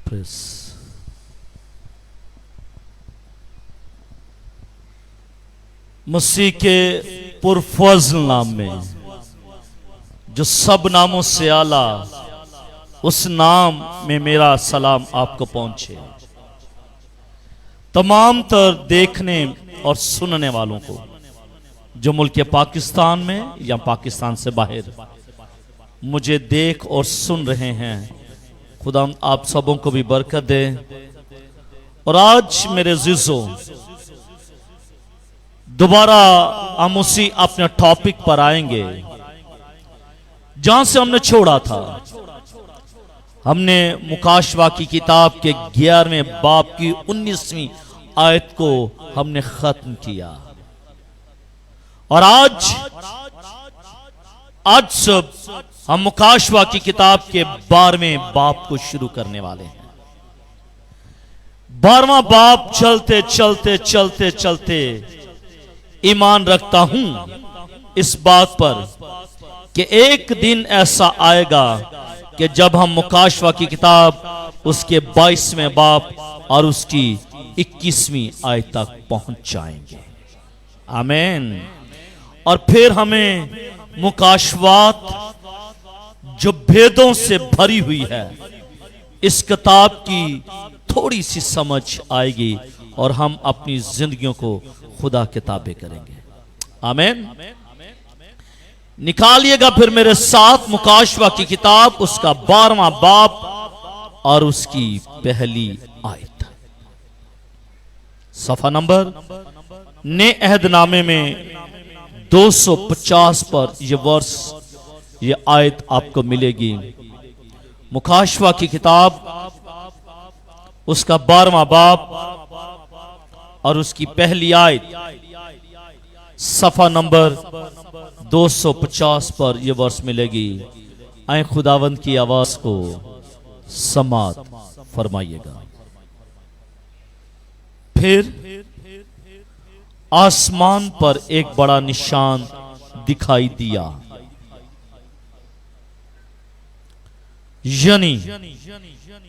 Press مسیح کے پرفضل نام میں جو سب ناموں سے اعلیٰ، اس نام میں میرا سلام آپ کو پہنچے۔ تمام تر دیکھنے اور سننے والوں کو جو ملک پاکستان میں یا پاکستان سے باہر مجھے دیکھ اور سن رہے ہیں، خدا آپ سبوں کو بھی برکت دے۔ اور آج میرے عزیزوں، دوبارہ ہم اسی اپنے ٹاپک پر آئیں گے جہاں سے ہم نے چھوڑا تھا۔ ہم نے مکاشفہ کی کتاب کے 11ویں باب کی 19ویں آیت کو ہم نے ختم کیا، اور آج صبح ہم مکاشفہ کی کتاب کے 12ویں باب کو شروع کرنے والے ہیں۔ 12واں باب چلتے چلتے چلتے چلتے ایمان رکھتا ہوں اس بات پر کہ ایک دن ایسا آئے گا کہ جب ہم مکاشفہ کی کتاب اس کے 22ویں باب اور اس کی 21ویں آیت تک پہنچ جائیں گے۔ آمین۔ اور پھر ہمیں مکاشفات جو بھیدوں سے بھری ہوئی ہے، اس کتاب کی تھوڑی سی سمجھ آئے گی اور ہم اپنی زندگیوں کو خدا کے تابع کریں گے۔ آمین۔ نکالیے گا پھر میرے ساتھ مکاشفہ کی کتاب اس کا 12واں باب اور اس کی پہلی آیت، صفحہ نمبر نئے عہد نامے میں 250 پر یہ آیت آپ کو ملے گی۔ مکاشفہ کی کتاب اس کا 12واں باب اور اس کی پہلی آیت، صفحہ نمبر 250 پر یہ ورس ملے گی۔ آئیں خداوند کی آواز کو سماعت فرمائیے گا۔ پھر آسمان پر ایک بڑا نشان دکھائی دیا، یعنی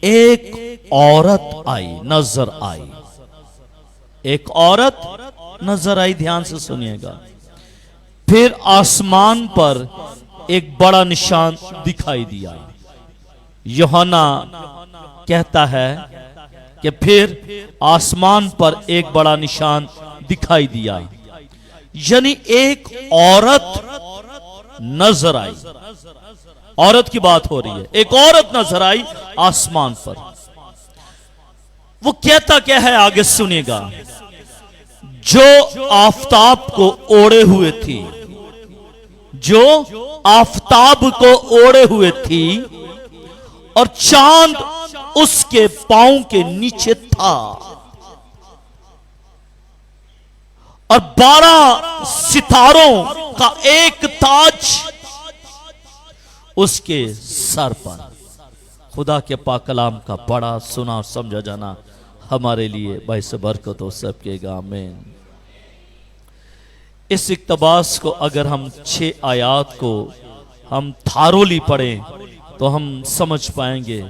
ایک عورت آئی، نظر آئی۔ ایک عورت نظر آئی، دھیان سے سنیے گا۔ پھر آسمان پر ایک بڑا نشان دکھائی دیا۔ یوحنا کہتا ہے کہ پھر آسمان پر ایک بڑا نشان دکھائی دیا، یعنی ایک عورت نظر آئی۔ عورت کی بات ہو رہی ہے، ایک عورت نظر آئی آسمان پر۔ وہ کہتا کیا ہے آگے سنیے گا، جو آفتاب کو اوڑے ہوئے تھی، جو آفتاب کو اوڑے ہوئے تھی، اور چاند اس کے پاؤں کے نیچے تھا، اور 12 ستاروں کا ایک تاج اس کے سر پر۔ خدا کے پاک کلام کا پڑھا سنا اور سمجھا جانا ہمارے لیے باعث برکت ہو سب کے گا، آمین۔ اس اقتباس کو اگر ہم 6 آیات کو ہم تھارولی پڑھیں تو ہم سمجھ پائیں گے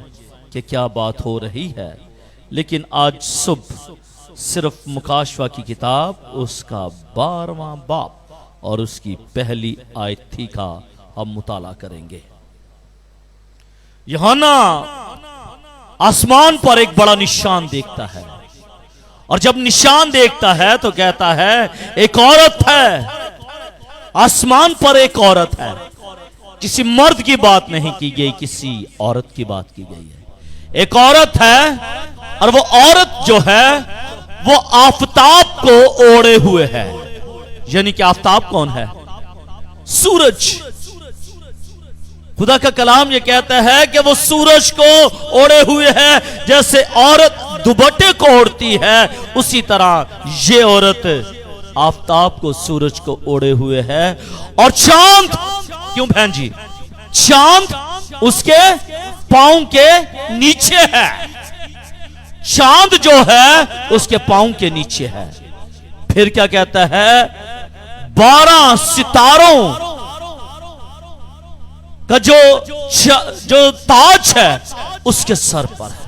کہ کیا بات ہو رہی ہے، لیکن آج صبح صرف مکاشفہ کی کتاب اس کا 12واں باب اور اس کی پہلی آیت تھی کا ہم مطالعہ کریں گے۔ یوحنا آسمان پر ایک بڑا نشان دیکھتا ہے، اور جب نشان دیکھتا ہے تو کہتا ہے ایک عورت ہے، آسمان پر ایک عورت ہے۔ کسی مرد کی بات نہیں کی گئی، کسی عورت کی بات کی گئی ہے۔ ایک عورت ہے، اور وہ عورت جو ہے وہ آفتاب کو اوڑے ہوئے ہے۔ یعنی کہ آفتاب کون ہے؟ سورج۔ خدا کا کلام یہ کہتا ہے کہ وہ سورج کو اوڑے ہوئے ہے، جیسے عورت دوپٹے کو اوڑھتی ہے، اسی طرح یہ عورت آفتاب کو، سورج کو اوڑے ہوئے ہے۔ اور چاند، کیوں بہن جی؟ چاند اس کے پاؤں کے نیچے ہے۔ چاند جو ہے اس کے پاؤں کے نیچے ہے۔ پھر کیا کہتا ہے؟ 12 ستاروں کا جو تاج ہے اس کے سر پر ہے۔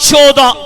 14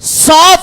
7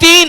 3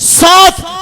7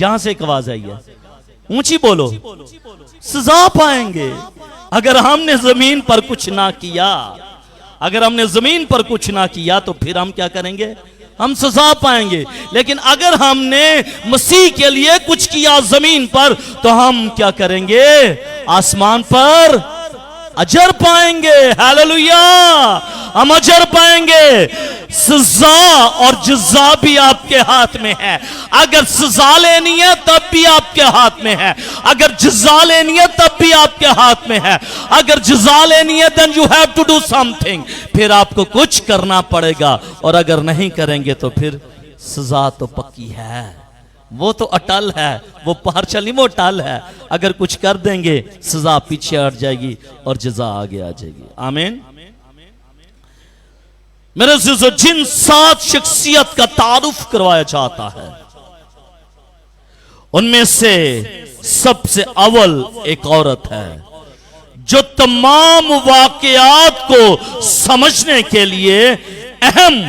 یہاں سے ایک آواز آئی ہے, اونچی بولو, سزا پائیں گے اگر ہم نے زمین پر کچھ نہ کیا. اگر ہم نے زمین پر کچھ نہ کیا تو پھر ہم کیا کریں گے؟ ہم سزا پائیں گے. لیکن اگر ہم نے مسیح کے لیے کچھ کیا زمین پر تو ہم کیا کریں گے؟ آسمان پر اجر پائیں گے. ہاللویا, ہم اجر پائیں گے. سزا اور جزا بھی آپ کے ہاتھ میں ہے. اگر سزا لینی ہے تب بھی آپ کے ہاتھ میں ہے, اگر جزا لینی ہے تب بھی آپ کے ہاتھ میں ہے. اگر جزا لینی ہے then you have to do something, پھر آپ کو کچھ کرنا پڑے گا. اور اگر نہیں کریں گے تو پھر سزا تو پکی ہے, وہ تو اٹل ہے, وہ پہر چلی وہ اٹل ہے. اگر کچھ کر دیں گے سزا پیچھے ہٹ جائے گی اور جزا آگے آ جائے گی. آمین. میرے عزیزو, جن 7 شخصیت کا تعارف کروایا جاتا ہے ان میں سے سب سے اول ایک عورت ہے جو تمام واقعات کو سمجھنے کے لیے اہم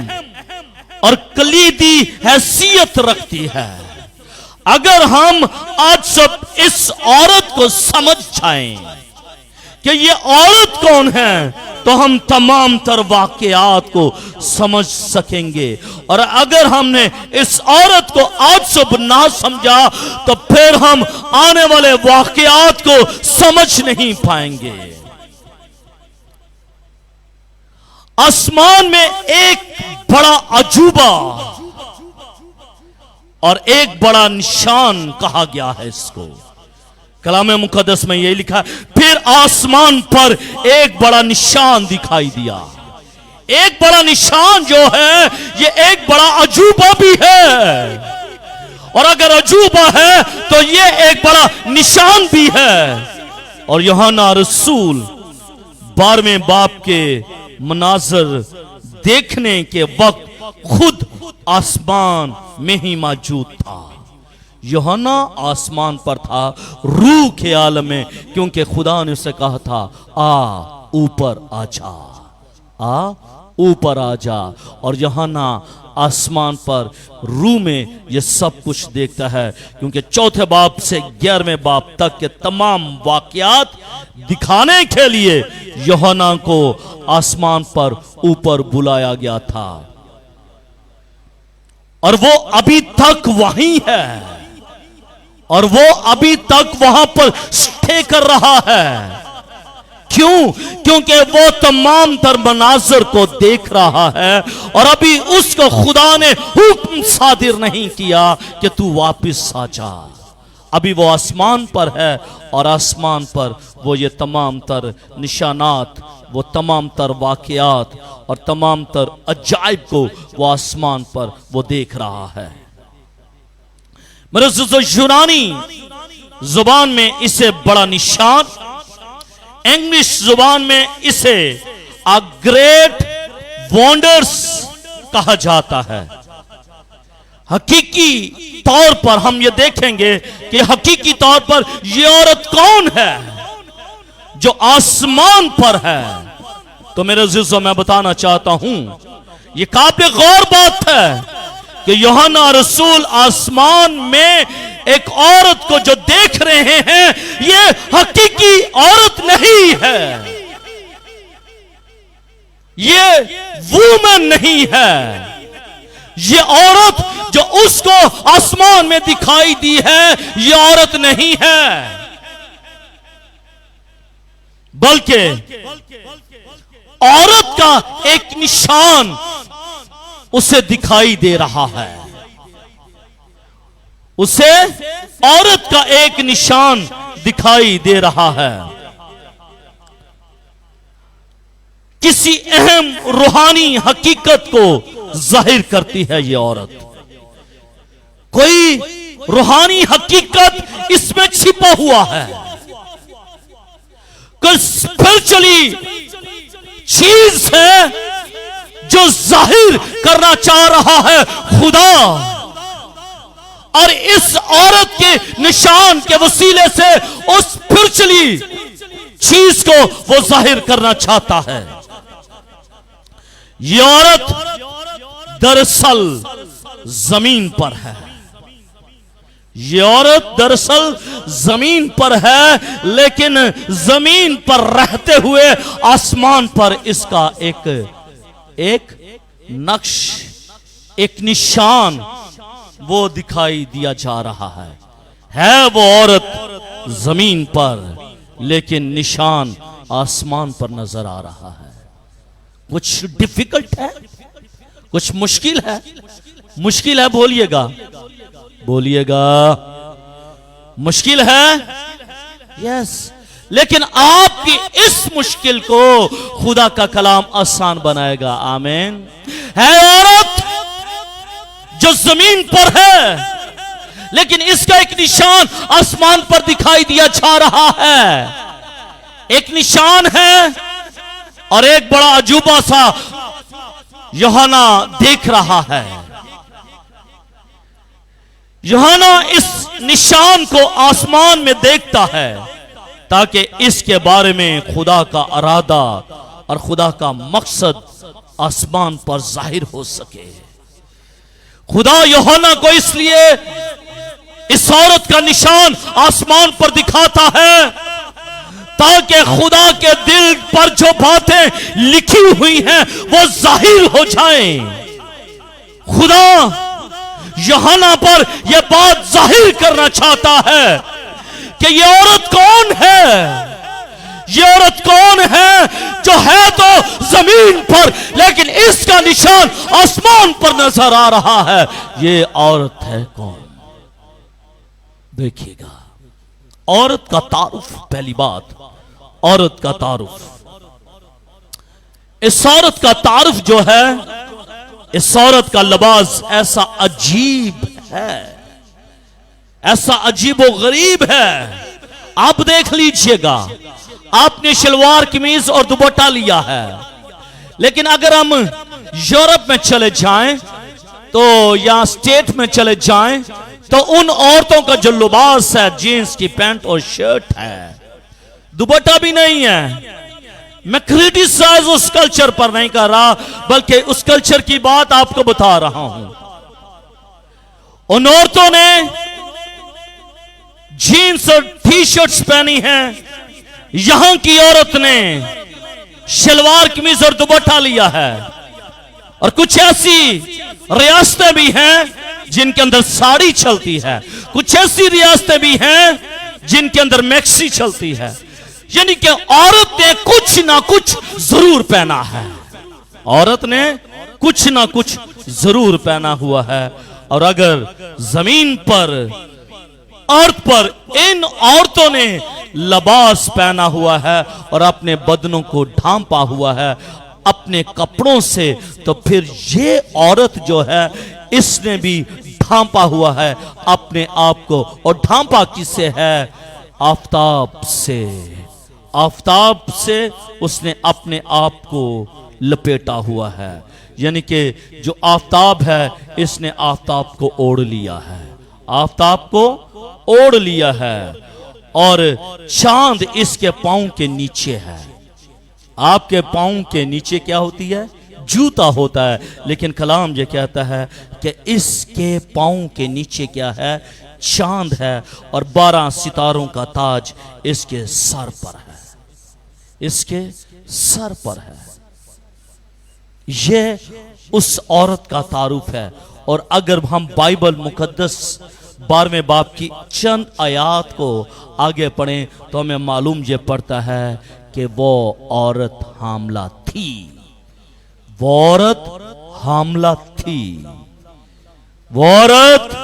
اور کلیدی حیثیت رکھتی ہے. اگر ہم آج سب اس عورت کو سمجھ جائیں کہ یہ عورت کون ہے تو ہم تمام تر واقعات کو سمجھ سکیں گے. اور اگر ہم نے اس عورت کو آج صبح نہ سمجھا تو پھر ہم آنے والے واقعات کو سمجھ نہیں پائیں گے. آسمان میں ایک بڑا عجوبہ اور ایک بڑا نشان کہا گیا ہے اس کو. کلام مقدس میں یہ لکھا ہے, پھر آسمان پر ایک بڑا نشان دکھائی دیا. ایک بڑا نشان جو ہے یہ ایک بڑا عجوبہ بھی ہے, اور اگر عجوبہ ہے تو یہ ایک بڑا نشان بھی ہے. اور یوحنا رسول 12ویں باب کے مناظر دیکھنے کے وقت خود آسمان میں ہی موجود تھا. یوحنا آسمان پر تھا روح کے عالم میں, کیونکہ خدا نے اسے کہا تھا آ اوپر آ جا, آ اوپر آ جا. اور یوحنا آسمان پر روح میں یہ سب کچھ دیکھتا ہے, کیونکہ 4 باب سے 11ویں باب تک کے تمام واقعات دکھانے کے لیے یوحنا کو آسمان پر اوپر بلایا گیا تھا. اور وہ ابھی تک وہیں ہے, اور وہ ابھی تک وہاں پر سٹے کر رہا ہے. کیوں؟ کیونکہ وہ تمام تر مناظر کو دیکھ رہا ہے, اور ابھی اس کو خدا نے حکم صادر نہیں کیا کہ تو واپس آ جا. ابھی وہ آسمان پر ہے, اور آسمان پر وہ یہ تمام تر نشانات, وہ تمام تر واقعات اور تمام تر عجائب کو وہ آسمان پر وہ دیکھ رہا ہے. میرے عزیزو, یونانی زبان میں اسے بڑا نشان, انگلش زبان میں اسے a great wonders کہا جاتا ہے. حقیقی طور پر ہم یہ دیکھیں گے کہ حقیقی طور پر یہ عورت کون ہے جو آسمان پر ہے. تو میرے عزیزو, میں بتانا چاہتا ہوں یہ قابل غور بات ہے کہ یوحنا رسول آسمان میں ایک عورت کو جو دیکھ رہے ہیں یہ حقیقی عورت نہیں ہے, یہ وومن نہیں ہے. یہ عورت جو اس کو آسمان میں دکھائی دی ہے یہ عورت نہیں ہے, بلکہ عورت کا ایک نشان اسے دکھائی دے رہا ہے. اسے عورت کا ایک نشان دکھائی دے رہا ہے. کسی اہم روحانی حقیقت کو ظاہر کرتی ہے یہ عورت. کوئی روحانی حقیقت اس میں چھپا ہوا ہے, کوئی اسپرچولی چیز ہے جو ظاہر کرنا چاہ رہا ہے خدا. اور اس عورت کے نشان کے وسیلے سے اس اسپرچولی چیز کو وہ ظاہر کرنا چاہتا ہے. یہ عورت دراصل زمین پر ہے. یہ عورت دراصل زمین پر ہے، لیکن زمین پر رہتے ہوئے آسمان پر اس کا ایک نقش، ایک نشان وہ دکھائی دیا جا رہا ہے وہ عورت زمین پر، لیکن نشان آسمان پر نظر آ رہا ہے۔ کچھ ڈیفیکلٹ ہے، کچھ مشکل ہے، بولیے گا مشکل ہے، یس، لیکن آپ کی اس مشکل کو خدا کا کلام آسان بنائے گا، آمین۔ ہے عورت جو زمین پر ہے، لیکن اس کا ایک نشان آسمان پر دکھائی دیا جا رہا ہے، ایک نشان ہے، اور ایک بڑا عجوبہ سا یوحنا دیکھ رہا ہے۔ یوحنا اس نشان کو آسمان میں دیکھتا ہے تاکہ اس کے بارے میں خدا کا ارادہ اور خدا کا مقصد آسمان پر ظاہر ہو سکے۔ خدا یوحنا کو اس لیے اس عورت کا نشان آسمان پر دکھاتا ہے تاکہ خدا کے دل پر جو باتیں لکھی ہوئی ہیں وہ ظاہر ہو جائیں۔ خدا یوحنا پر یہ بات ظاہر کرنا چاہتا ہے کہ یہ عورت کون ہے، یہ عورت کون ہے جو ہے تو زمین پر، لیکن اس کا نشان آسمان پر نظر آ رہا ہے۔ یہ عورت ہے کون؟ دیکھیے گا عورت کا تعارف۔ پہلی بات، عورت کا تعارف۔ اس عورت کا تعارف جو ہے، اس عورت کا لباس ایسا عجیب ہے، ایسا عجیب و غریب ہے۔ آپ دیکھ لیجئے گا، آپ نے شلوار قمیض اور دوپٹہ لیا ہے، لیکن اگر ہم یورپ میں چلے جائیں تو یا اسٹیٹ میں چلے جائیں تو ان عورتوں کا جو لباس ہے جینز کی پینٹ اور شرٹ ہے، دوپٹہ بھی نہیں ہے۔ میں کریٹیسائز اس کلچر پر نہیں کر رہا، بلکہ اس کلچر کی بات آپ کو بتا رہا ہوں۔ ان عورتوں نے جینز اور ٹی شرٹس پہنی ہیں، یہاں کی عورت نے شلوار قمیض اور دوپٹہ لیا ہے۔ اور کچھ ایسی ریاستیں بھی ہیں جن کے اندر ساڑی چلتی ہے، کچھ ایسی ریاستیں بھی ہیں جن کے اندر میکسی چلتی ہے، یعنی کہ عورت نے کچھ نہ کچھ ضرور پہنا ہے، عورت نے کچھ نہ کچھ ضرور پہنا ہوا ہے۔ اور اگر زمین پر عورت پر ان عورتوں نے لباس پہنا ہوا ہے اور اپنے بدنوں کو ڈھانپا ہوا ہے اپنے کپڑوں سے، تو پھر یہ عورت جو ہے اس نے بھی ڈھانپا ہوا ہے اپنے آپ کو۔ اور ڈھانپا کس سے ہے؟ آفتاب سے۔ آفتاب سے اس نے اپنے آپ کو لپیٹا ہوا ہے، یعنی کہ جو آفتاب ہے اس نے آفتاب کو اوڑھ لیا ہے، آفتاب کو اوڑھ لیا ہے، اور چاند اس کے پاؤں کے نیچے ہے۔ آپ کے پاؤں کے نیچے کیا ہوتی ہے؟ جوتا ہوتا ہے، لیکن کلام یہ کہتا ہے کہ اس کے پاؤں کے نیچے کیا ہے؟ چاند ہے، اور 12 ستاروں کا تاج اس کے سر پر ہے، اس کے سر پر ہے۔ یہ اس عورت کا تعارف ہے۔ اور اگر ہم بائبل مقدس 12ویں باب کی چند آیات کو آگے پڑھیں تو ہمیں معلوم یہ پڑتا ہے کہ وہ عورت حاملہ تھی، وہ عورت حاملہ تھی، وہ عورت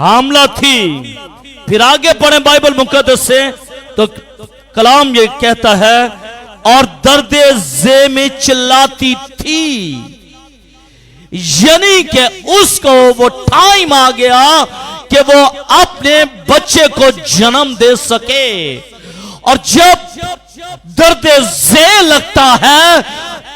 حاملہ تھی۔ پھر آگے پڑھیں بائبل مقدس سے تو کلام یہ کہتا ہے اور درد زے میں چلاتی تھی، یعنی کہ اس کو وہ ٹائم آ گیا کہ وہ اپنے بچے کو جنم دے سکے۔ اور جب درد زے لگتا ہے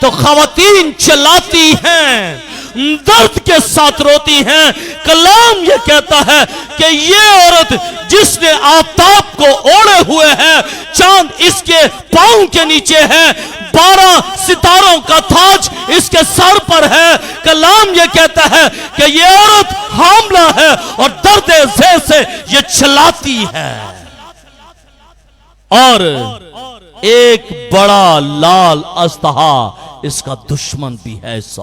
تو خواتین چلاتی ہیں، درد کے ساتھ روتی ہیں۔ کلام یہ کہتا ہے کہ یہ عورت جس نے آفتاب کو اوڑے ہوئے ہے، چاند اس کے پاؤں کے نیچے ہے، 12 ستاروں کا تاج اس کے سر پر ہے، کلام یہ کہتا ہے کہ یہ عورت حاملہ ہے اور درد زہ سے یہ چلاتی ہے، اور ایک بڑا لال اژدہا اس کا دشمن بھی ہے۔ اس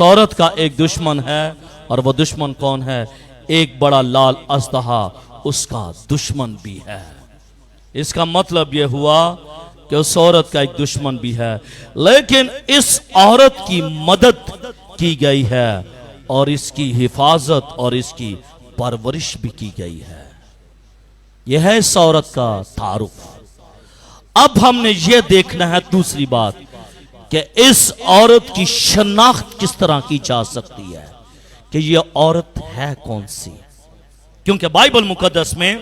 عورت کا ایک دشمن ہے، اور وہ دشمن کون ہے؟ ایک بڑا لال اژدہا اس کا دشمن بھی ہے۔ اس کا مطلب یہ ہوا کہ اس عورت کا ایک دشمن بھی ہے، لیکن اس عورت کی مدد کی گئی ہے اور اس کی حفاظت اور اس کی پرورش بھی کی گئی ہے۔ یہ ہے اس عورت کا تعارف۔ اب ہم نے یہ دیکھنا ہے دوسری بات کہ اس عورت کی شناخت کس طرح کی جا سکتی ہے کہ یہ عورت ہے کون سی، کیونکہ بائبل مقدس میں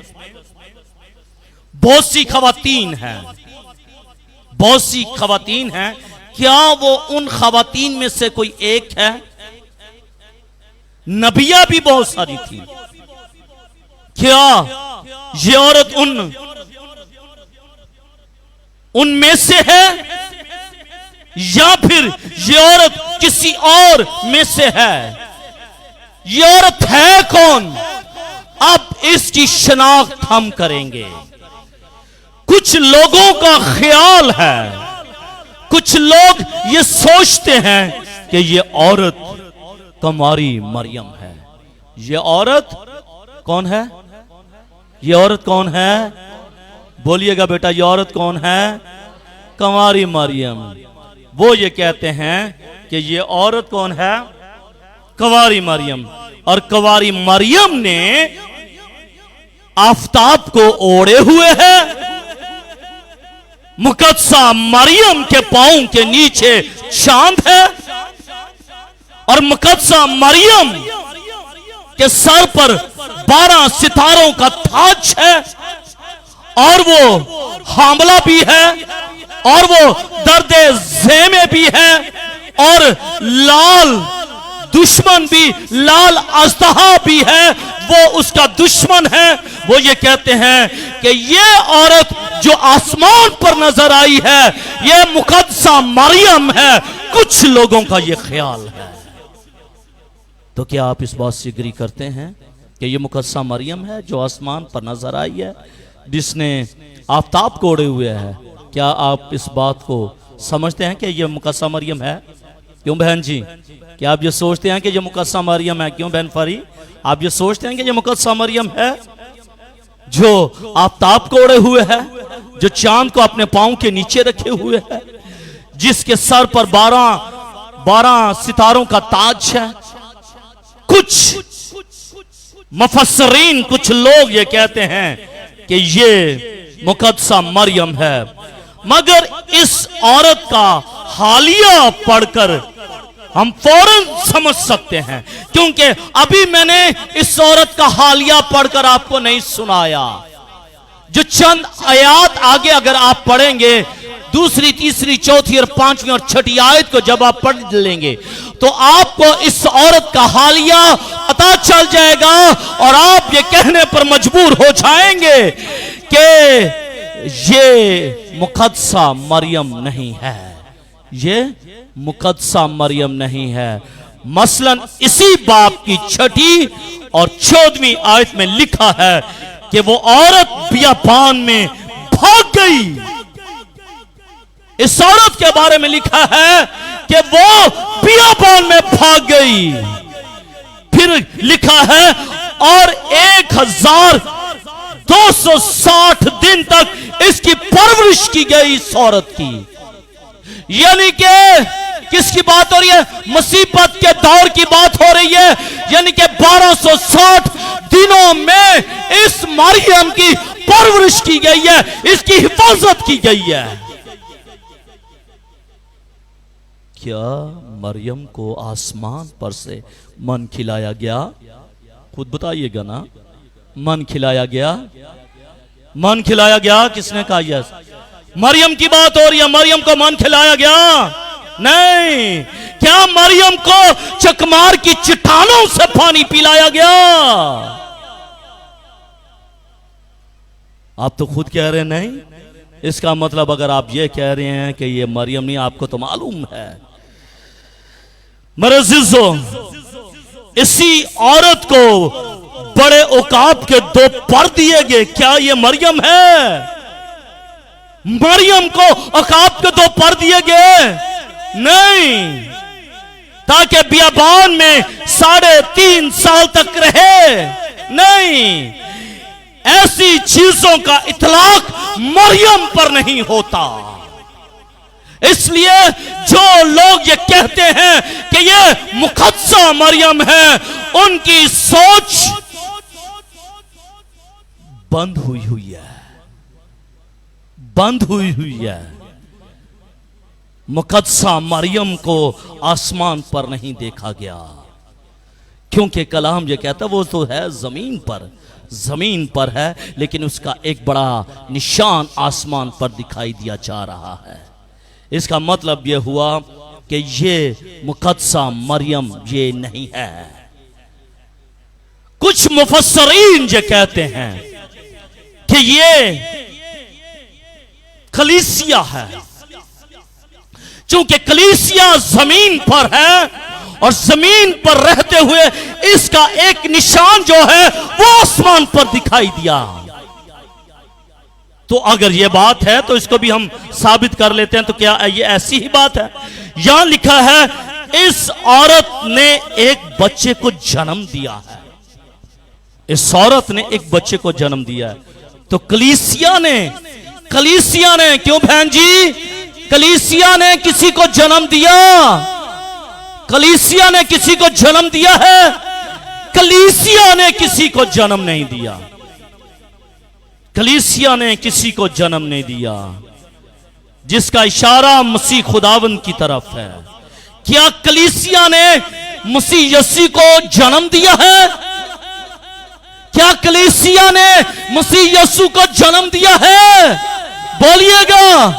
بہت سی خواتین ہیں، بہت سی خواتین ہیں۔ کیا وہ ان خواتین میں سے کوئی ایک ہے؟ نبیہ بھی بہت ساری تھی۔ کیا یہ عورت ان میں سے ہے، یا پھر یہ عورت کسی اور میں سے ہے؟ یہ عورت ہے کون؟ اب اس کی شناخت ہم کریں گے۔ کچھ لوگوں کا خیال ہے، کچھ لوگ یہ سوچتے ہیں کہ یہ عورت کماری مریم ہے۔ یہ عورت کون ہے؟ یہ عورت کون ہے؟ بولیے گا بیٹا، یہ عورت کون ہے؟ کماری مریم۔ وہ یہ کہتے ہیں کہ یہ عورت کون ہے؟ کنواری مریم۔ اور کنواری مریم نے آفتاب کو اوڑے ہوئے ہے، مقدسہ مریم کے پاؤں کے نیچے چاند ہے، اور مقدسہ مریم کے سر پر 12 ستاروں کا تاج ہے، اور وہ حاملہ بھی ہے، اور وہ درد زہ میں بھی ہے، اور لال دشمن بھی، لال اژدہا بھی ہے، وہ اس کا دشمن ہے۔ وہ یہ کہتے ہیں کہ یہ عورت جو آسمان پر نظر آئی ہے یہ مقدسہ مریم ہے۔ کچھ لوگوں کا یہ خیال ہے۔ تو کیا آپ اس بات سے اگری کرتے ہیں کہ یہ مقدسہ مریم ہے جو آسمان پر نظر آئی ہے، جس نے آفتاب کو اوڑے ہوئے ہے؟ کیا آپ اس بات کو سمجھتے ہیں کہ یہ مقدسہ مریم ہے؟ کیوں بہن جی؟ کیا آپ یہ سوچتے ہیں کہ یہ مقدسہ مریم ہے؟ کیوں بہن فری؟ آپ یہ سوچتے ہیں کہ یہ مقدسہ مریم ہے جو آفتاب کو اوڑے ہوئے ہے، جو چاند کو اپنے پاؤں کے نیچے رکھے ہوئے ہے، جس کے سر پر 12 ستاروں کا تاج ہے؟ کچھ مفسرین، کچھ لوگ یہ کہتے ہیں کہ یہ مقدسہ مریم ہے، مگر اس عورت کا حالیہ پڑھ کر ہم فوراً سمجھ سکتے ہیں، کیونکہ ابھی میں نے اس عورت کا حالیہ پڑھ کر آپ کو نہیں سنایا۔ جو چند آیات آگے اگر آپ پڑھیں گے، دوسری، تیسری، چوتھی اور پانچویں اور چھٹی آیت کو جب آپ پڑھ لیں گے تو آپ کو اس عورت کا حالیہ پتہ چل جائے گا، اور آپ یہ کہنے پر مجبور ہو جائیں گے کہ یہ مقدسہ مریم نہیں ہے، یہ مقدسہ مریم نہیں ہے۔ مثلا اسی باب کی 6 اور 14 آیت میں لکھا ہے کہ وہ عورت بیابان میں بھاگ گئی۔ اس عورت کے بارے میں لکھا ہے کہ وہ بیابان میں بھاگ گئی۔ پھر لکھا ہے اور 1260 دن تک اس کی پرورش کی گئی اس عورت کی۔ یعنی کہ کس کی بات ہو رہی ہے؟ مصیبت کے دور کی بات ہو رہی ہے، یعنی کہ 1260 دنوں میں اس مریم کی پرورش کی گئی ہے، اس کی حفاظت کی گئی ہے۔ کیا مریم کو آسمان پر سے من کھلایا گیا؟ خود بتائیے گا نا، من کھلایا گیا؟ من کھلایا گیا؟ کس نے کہا یس؟ مریم کی بات ہو رہی ہے، مریم کو من کھلایا گیا؟ نہیں، کیا مریم کو چکمار کی چٹانوں سے پانی پلایا گیا؟ آپ تو خود کہہ رہے نہیں. اس کا مطلب اگر آپ یہ کہہ رہے ہیں کہ یہ مریم نہیں، آپ کو تو معلوم ہے. میرے عزیزو، اسی عورت کو بڑے عقاب کے 2 پر دیے گئے. کیا یہ مریم ہے؟ مریم کو عقاب کے 2 پر دیے گئے نہیں، تاکہ بیابان میں 3.5 سال تک رہے. نہیں، ایسی چیزوں کا اطلاق مریم پر نہیں ہوتا. اس لیے جو لوگ یہ کہتے ہیں کہ یہ مقدسہ مریم ہے، ان کی سوچ بند ہوئی ہے، بند ہوئی ہے. مقدسہ مریم کو آسمان پر نہیں دیکھا گیا، کیونکہ کلام یہ کہتا وہ تو ہے زمین پر ہے، لیکن اس کا ایک بڑا نشان آسمان پر دکھائی دیا جا رہا ہے. اس کا مطلب یہ ہوا کہ یہ مقدسہ مریم یہ نہیں ہے. کچھ مفسرین یہ کہتے ہیں کہ یہ کلیسیا ہے، چونکہ کلیسیا زمین پر ہے اور زمین پر رہتے ہوئے اس کا ایک نشان جو ہے وہ آسمان پر دکھائی دیا. تو اگر یہ بات ہے تو اس کو بھی ہم ثابت کر لیتے ہیں. تو کیا یہ ایسی ہی بات ہے؟ یہاں لکھا ہے اس عورت نے ایک بچے کو جنم دیا ہے. اس عورت نے ایک بچے کو جنم دیا ہے. تو کلیسیا نے کیوں بہن جی؟ کلیسیا نے کسی کو جنم دیا؟ کلیسیا نے کسی کو جنم دیا ہے؟ کلیسیا نے کسی کو جنم نہیں دیا. کلیسیا نے کسی کو جنم نہیں دیا، جس کا اشارہ مسیح خداوند کی طرف ہے. کیا کلیسیا نے مسیح یسوع کو جنم دیا ہے؟ کیا کلیسیا نے مسیح یسوع کو جنم دیا ہے؟ بولیے گا.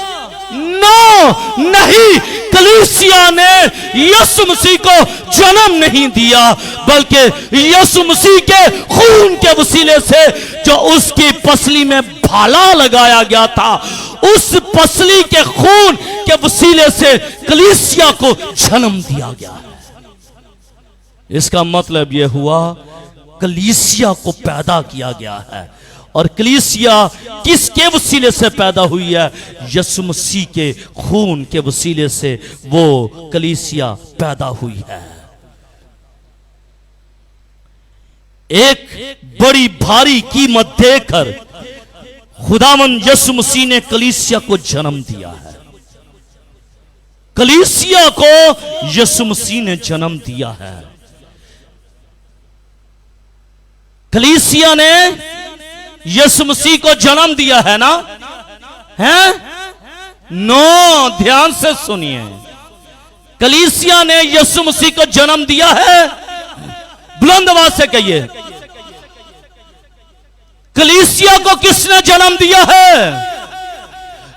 نہیں، کلیسیا نے یسوع مسیح کو جنم نہیں دیا، بلکہ یسوع مسیح کے خون کے وسیلے سے جو اس کی پسلی میں بھالا لگایا گیا تھا، اس پسلی کے خون کے وسیلے سے کلیسیا کو جنم دیا گیا ہے. اس کا مطلب یہ ہوا کلیسیا کو پیدا کیا گیا ہے. اور کلیسیا کس کے وسیلے سے پیدا ہوئی ہے؟ یسوع مسیح کے خون کے وسیلے سے وہ کلیسیا پیدا ہوئی ہے. ایک بڑی بھاری قیمت دے کر خداوند یسوع مسیح نے کلیسیا کو جنم دیا ہے. کلیسیا کو یسوع مسیح نے جنم دیا ہے. کلیسیا نے یسوع مسیح کو جنم دیا ہے نا؟ دھیان سے سنیے. کلیسیا نے یسوع مسیح کو جنم دیا ہے. بلند آواز سے کہیے، کلیسیا کو کس نے جنم دیا ہے؟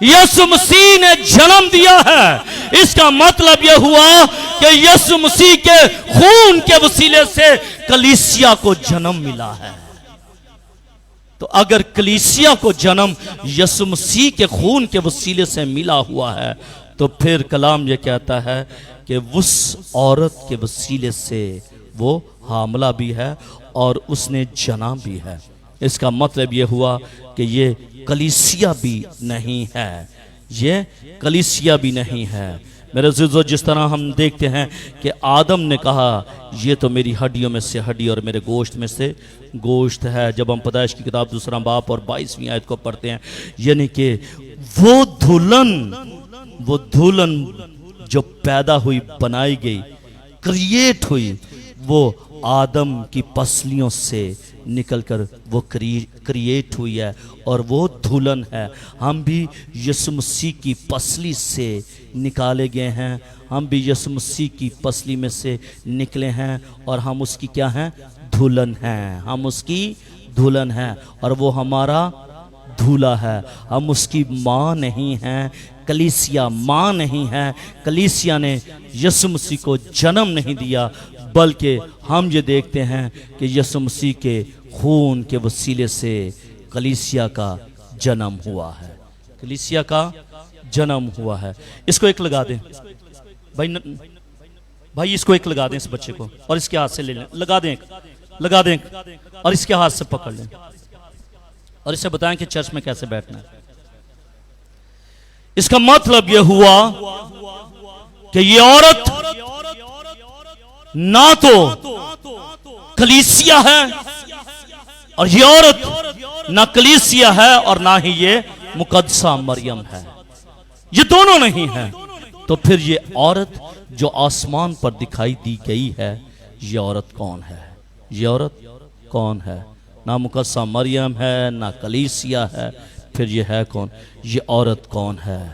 یسوع مسیح نے جنم دیا ہے. اس کا مطلب یہ ہوا کہ یسوع مسیح کے خون کے وسیلے سے کلیسیا کو جنم ملا ہے. تو اگر کلیسیا کو جنم یسوع مسیح کے خون کے وسیلے سے ملا ہوا ہے، تو پھر کلام یہ کہتا ہے کہ اس عورت کے وسیلے سے وہ حاملہ بھی ہے اور اس نے جنا بھی ہے. اس کا مطلب یہ ہوا کہ یہ کلیسیا بھی نہیں ہے، یہ کلیسیا بھی نہیں ہے. میرے عزیزو، جس طرح ہم دیکھتے ہیں کہ آدم نے کہا یہ تو میری ہڈیوں میں سے ہڈی اور میرے گوشت میں سے گوشت ہے. جب ہم پیدائش کی کتاب 2 باب اور 22ویں آیت کو پڑھتے ہیں، یعنی کہ وہ دھولن جو پیدا ہوئی، بنائی گئی، کریٹ ہوئی، وہ آدم کی پسلیوں سے نکل کر وہ کریٹ ہوئی ہے اور وہ دھولن ہے. ہم بھی یسوع مسیح کی پسلی سے نکالے گئے ہیں، ہم بھی یسوع مسیح کی پسلی میں سے نکلے ہیں اور ہم اس کی کیا ہیں؟ دھولن ہیں. ہم اس کی دھولن ہیں اور وہ ہمارا دھولا ہے. ہم اس کی ماں نہیں ہیں کلیسیا ماں نہیں ہے، کلیسیا نے یسوع مسیح کو جنم نہیں دیا، بلکہ ہم یہ دیکھتے ہیں کہ یسوع مسیح کے خون کے وسیلے سے کلیسیا کا جنم ہوا ہے، کلیسیا کا جنم ہوا ہے۔ اس کو ایک لگا دیں بھائی، اس کو ایک لگا دیں اس بچے کو، اور اس کے ہاتھ سے لے لیں، لگا دیں اور اس کے ہاتھ سے پکڑ لیں، اور اسے بتائیں کہ چرچ میں کیسے بیٹھنا ہے۔ اس کا مطلب یہ ہوا کہ یہ عورت نہ تو کلیسیا ہے، اور یہ عورت نہ کلیسیا ہے، اور نہ ہی یہ مقدسہ مریم ہے، یہ دونوں نہیں ہیں۔ تو پھر یہ عورت جو آسمان پر دکھائی دی گئی ہے، یہ عورت کون ہے؟ یہ عورت کون ہے؟ نہ مقدسہ مریم ہے، نہ کلیسیا ہے، پھر یہ ہے کون؟ یہ عورت کون ہے؟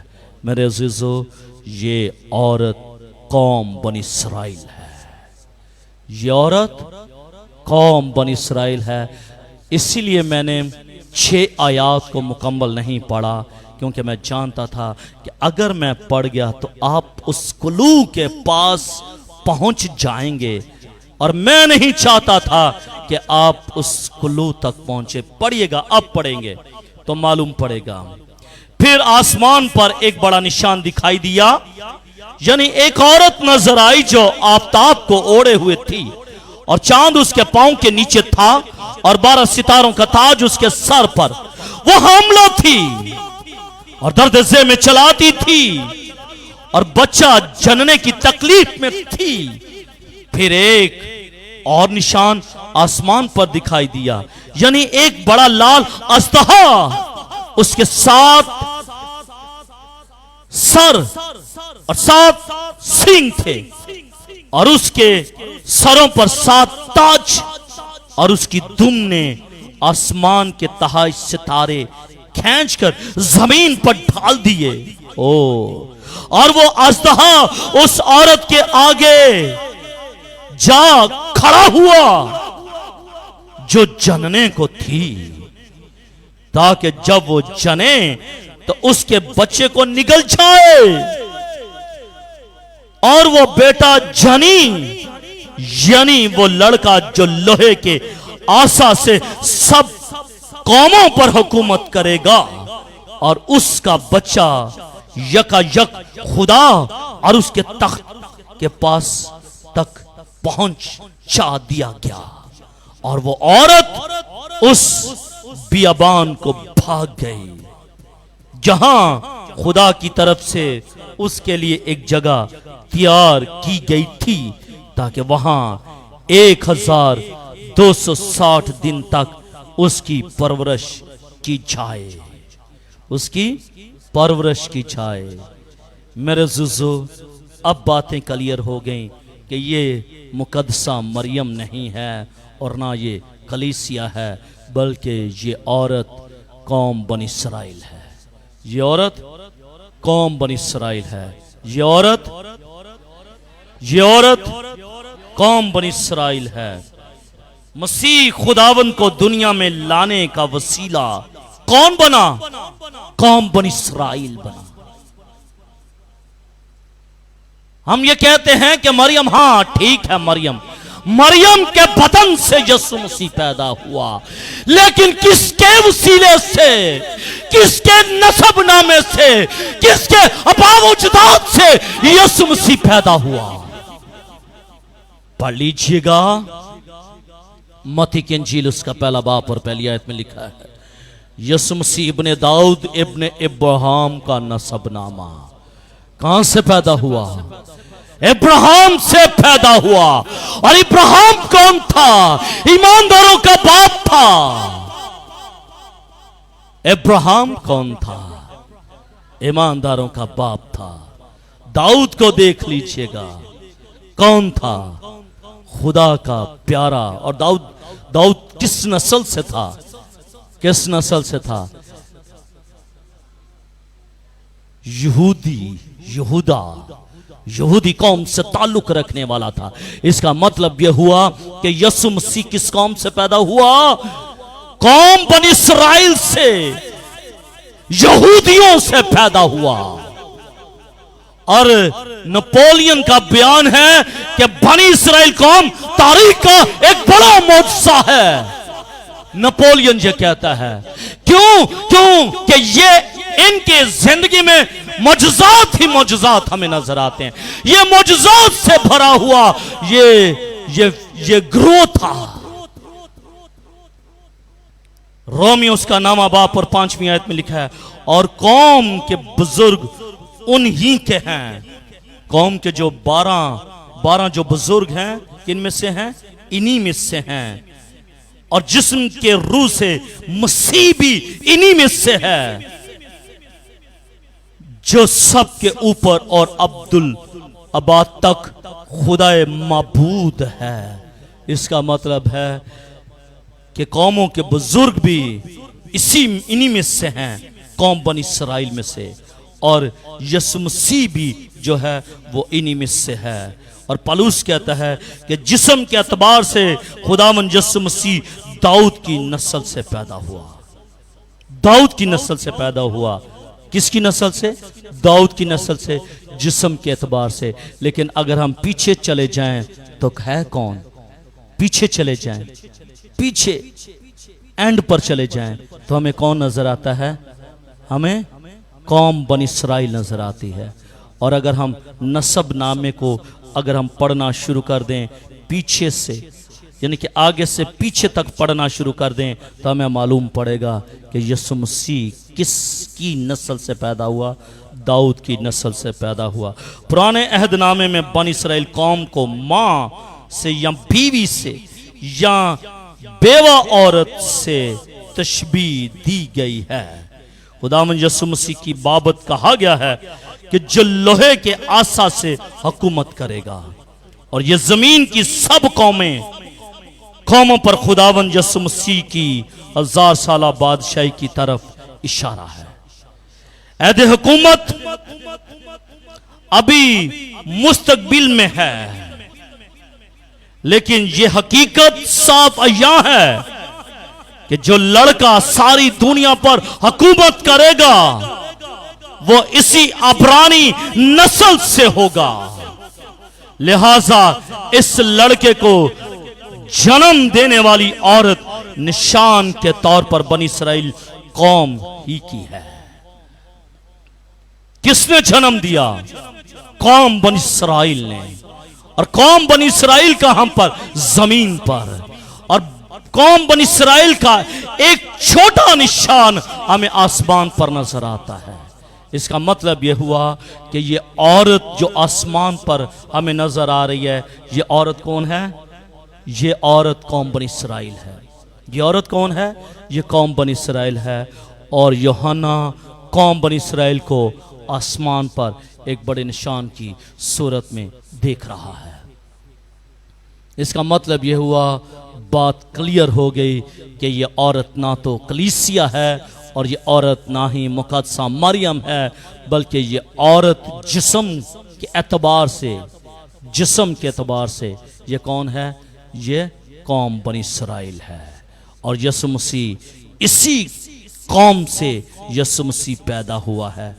میرے عزیزو، یہ عورت قوم بنی اسرائیل ہے، یہ عورت قوم بنی اسرائیل ہے۔ اسی لیے میں نے 6 آیات کو مکمل نہیں پڑھا، کیونکہ میں جانتا تھا کہ اگر میں پڑھ گیا تو آپ اس کلو کے پاس پہنچ جائیں گے، اور میں نہیں چاہتا تھا کہ آپ اس کلو تک پہنچے۔ پڑھیے گا، اب پڑھیں گے تو معلوم پڑے گا۔ پھر آسمان پر ایک بڑا نشان دکھائی دیا، یعنی ایک عورت نظر آئی جو آفتاب کو اوڑے ہوئے تھی، اور چاند اس کے پاؤں کے نیچے تھا، اور 12 ستاروں کا تاج اس کے سر پر۔ وہ حاملہ تھی اور درد ذہ میں چلاتی تھی، اور بچہ جننے کی تکلیف میں تھی۔ پھر ایک اور نشان آسمان پر دکھائی دیا، یعنی ایک بڑا لال اژدہا، اس کے 7 سر اور 7 سینگ تھے، اور اس کے سروں پر 7 تاج، اور اس کی دم نے آسمان کے تہائی ستارے کھینچ کر زمین پر ڈال دیے۔ اور وہ اژدہا اس عورت کے آگے جا کھڑا ہوا جو جننے کو تھی، تاکہ جب وہ جنے تو اس کے بچے کو نگل جائے، اور وہ بیٹا جنی، یعنی وہ لڑکا جو لوہے کے آسا سے سب قوموں پر حکومت کرے گا، اور اس کا بچہ یکا یک خدا اور اس کے تخت کے پاس تک پہنچا دیا گیا۔ اور وہ عورت اس بیابان کو بھاگ گئی جہاں خدا کی طرف سے اس کے لیے ایک جگہ تیار کی گئی تھی، تاکہ وہاں 1260 دن تک اس کی پرورش کی جائے، اس کی پرورش کی جائے۔ میرے عزیزو، اب باتیں کلیئر ہو گئیں کہ یہ مقدسہ مریم نہیں ہے، اور نہ یہ کلیسیا ہے، بلکہ یہ عورت قوم بنی اسرائیل ہے، یہ عورت قوم بنی اسرائیل ہے، یہ عورت قوم بنی اسرائیل ہے۔ مسیح خداوند کو دنیا میں لانے کا وسیلہ کون بنا؟ قوم بنی اسرائیل بنا۔ ہم یہ کہتے ہیں کہ مریم، ہاں ٹھیک ہے، مریم کے بدن سے یسوع مسیح پیدا ہوا، لیکن کس کے وسیلے سے، کس کے نسب نامے سے، کس کے آباء و اجداد سے یسوع مسیح پیدا ہوا؟ پڑھ لیجئے گا، متی کی انجیل اس کا 1 باب اور 1 آیت میں لکھا ہے، یسوع مسیح ابن داؤد ابن ابراہیم کا نسب نامہ۔ کہاں سے پیدا ہوا؟ ابراہیم سے پیدا ہوا۔ اور ابراہیم کون تھا؟ ایمانداروں کا باپ تھا۔ ابراہیم کون تھا؟ ایمانداروں کا باپ تھا۔ داؤد کو دیکھ لیجئے گا، کون تھا؟ خدا کا پیارا۔ اور داؤد کس نسل سے تھا؟ کس نسل سے تھا؟ یہودی قوم سے تعلق رکھنے والا تھا۔ اس کا مطلب یہ ہوا کہ یسوع مسیح کس قوم سے پیدا ہوا؟ قوم بنی اسرائیل سے، یہودیوں سے پیدا ہوا۔ اور نپولین کا بیان ہے کہ بنی اسرائیل قوم تاریخ کا ایک بڑا معجزہ ہے. نپولین یہ کہتا ہے کیوں کہ یہ ان کے زندگی میں معجزات ہی معجزات ہمیں نظر آتے ہیں. یہ معجزات سے بھرا ہوا یہ گروہ تھا. رومی اس کا نامہ باب اور 5ویں آیت میں لکھا ہے اور قوم کے بزرگ انہی کے ہیں. قوم کے جو 12 جو بزرگ ہیں کن میں سے ہیں؟ انہی میں سے ہیں. اور جسم کے روح سے مسیح بھی انہی میں سے ہے جو سب کے اوپر اور عبدالآباد تک خدا معبود ہے. اس کا مطلب ہے کہ قوموں کے بزرگ بھی انہی میں سے ہیں، قوم بنی اسرائیل میں سے، اور یسوع مسیح بھی جو ہے وہ انہی میں سے ہے. اور پالوس کہتا ہے کہ جسم کے اعتبار سے خداوند یسوع مسیح داؤد کی نسل سے پیدا ہوا. داؤد کی نسل سے پیدا ہوا. کس کی نسل سے؟ داؤد کی نسل سے، جسم کے اعتبار سے. لیکن اگر ہم پیچھے چلے جائیں تو ہے کون؟ پیچھے چلے جائیں، پیچھے اینڈ پر چلے جائیں تو ہمیں کون نظر آتا ہے؟ ہمیں قوم بنی اسرائیل نظر آتی ہے. اور اگر ہم نسب نامے کو اگر ہم پڑھنا شروع کر دیں پیچھے سے، یعنی کہ آگے سے پیچھے تک پڑھنا شروع کر دیں تو ہمیں معلوم پڑے گا کہ یسوع مسیح کس کی نسل سے پیدا ہوا؟ داؤد کی نسل سے پیدا ہوا. پرانے عہد نامے میں بنی اسرائیل قوم کو ماں سے یا بیوی سے یا بیوہ عورت سے تشبیہ دی گئی ہے. خداوند یسوع مسیح کی بابت کہا گیا ہے کہ جو لوہے کے آسا سے حکومت کرے گا. اور یہ زمین کی سب قوموں پر خداوند یسوع مسیح کی 1000 سالہ بادشاہی کی طرف اشارہ ہے. عہد حکومت ابھی مستقبل میں ہے، لیکن یہ حقیقت صاف عیاں ہے کہ جو لڑکا ساری دنیا پر حکومت کرے گا وہ اسی عبرانی نسل سے ہوگا. لہذا اس لڑکے کو جنم دینے والی عورت نشان کے طور پر بنی اسرائیل قوم ہی کی ہے. کس نے جنم دیا؟ قوم بنی اسرائیل نے. اور قوم بنی اسرائیل کا ہم پر زمین پر، اور قوم بنی اسرائیل کا ایک چھوٹا نشان ہمیں آسمان پر نظر آتا ہے. اس کا مطلب یہ ہوا کہ یہ عورت جو آسمان پر ہمیں نظر آ رہی ہے، یہ عورت کون ہے؟ یہ عورت قوم بنی اسرائیل ہے. یہ عورت کون ہے؟ یہ قوم بنی اسرائیل ہے. اور یوحنا قوم بنی اسرائیل کو آسمان پر ایک بڑے نشان کی صورت میں دیکھ رہا ہے. اس کا مطلب یہ ہوا، بات کلیئر ہو گئی کہ یہ عورت نہ تو کلیسیا ہے اور یہ عورت نہ ہی مقدسہ مریم ہے، بلکہ یہ عورت جسم کے اعتبار سے یہ کون ہے؟ یہ قوم بنی اسرائیل ہے. اور یسوع مسیح اسی قوم سے یسوع مسیح پیدا ہوا ہے.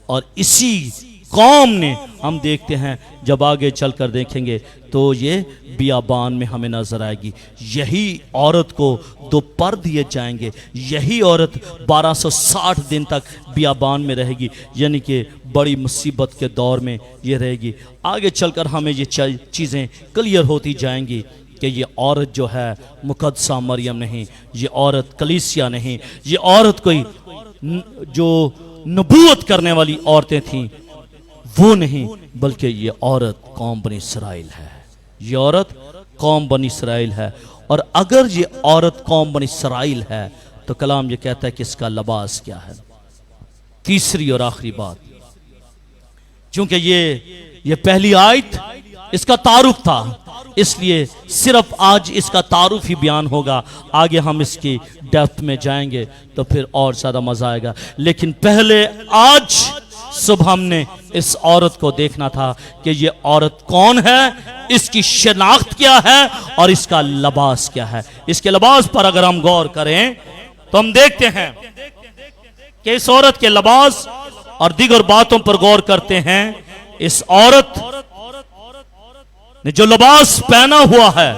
اور اسی قوم نے، ہم دیکھتے ہیں جب آگے چل کر دیکھیں گے تو یہ بیابان میں ہمیں نظر آئے گی. یہی عورت کو 2 پر دیے جائیں گے. یہی عورت 1260 دن تک بیابان میں رہے گی، یعنی کہ بڑی مصیبت کے دور میں یہ رہے گی. آگے چل کر ہمیں یہ چیزیں کلیئر ہوتی جائیں گی کہ یہ عورت جو ہے مقدسہ مریم نہیں، یہ عورت کلیسیا نہیں، یہ عورت کوئی جو نبوت کرنے والی عورتیں تھیں وہ نہیں، بلکہ یہ عورت قوم بنی اسرائیل ہے. یہ عورت قوم بنی اسرائیل ہے. اور اگر یہ عورت قوم بنی اسرائیل ہے تو کلام یہ کہتا ہے کہ اس کا لباس کیا ہے. تیسری اور آخری بات، چونکہ یہ پہلی آیت اس کا تعارف تھا، اس لیے صرف آج اس کا تعارف ہی بیان ہوگا. آگے ہم اس کی ڈیپتھ میں جائیں گے تو پھر اور زیادہ مزہ آئے گا. لیکن پہلے آج صبح ہم نے اس عورت کو دیکھنا تھا کہ یہ عورت کون ہے، اس کی شناخت کیا ہے اور اس کا لباس کیا ہے. اس کے لباس پر اگر ہم غور کریں تو ہم دیکھتے ہیں کہ اس عورت کے لباس اور دیگر باتوں پر غور کرتے ہیں اس عورت نے جو لباس پہنا ہوا ہے،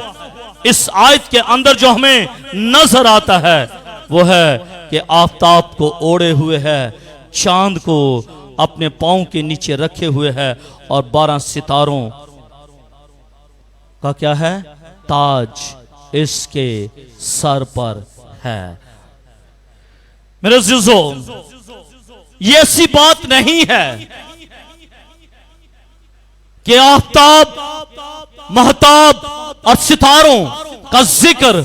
اس آیت کے اندر جو ہمیں نظر آتا ہے وہ ہے کہ آفتاب کو اوڑے ہوئے ہے، چاند کو اپنے پاؤں کے نیچے رکھے ہوئے ہے، اور 12 ستاروں کا کیا ہے؟ تاج اس کے سر پر ہے۔ میرے عزیزو، یہ ایسی بات نہیں ہے کہ آفتاب، مہتاب اور ستاروں کا ذکر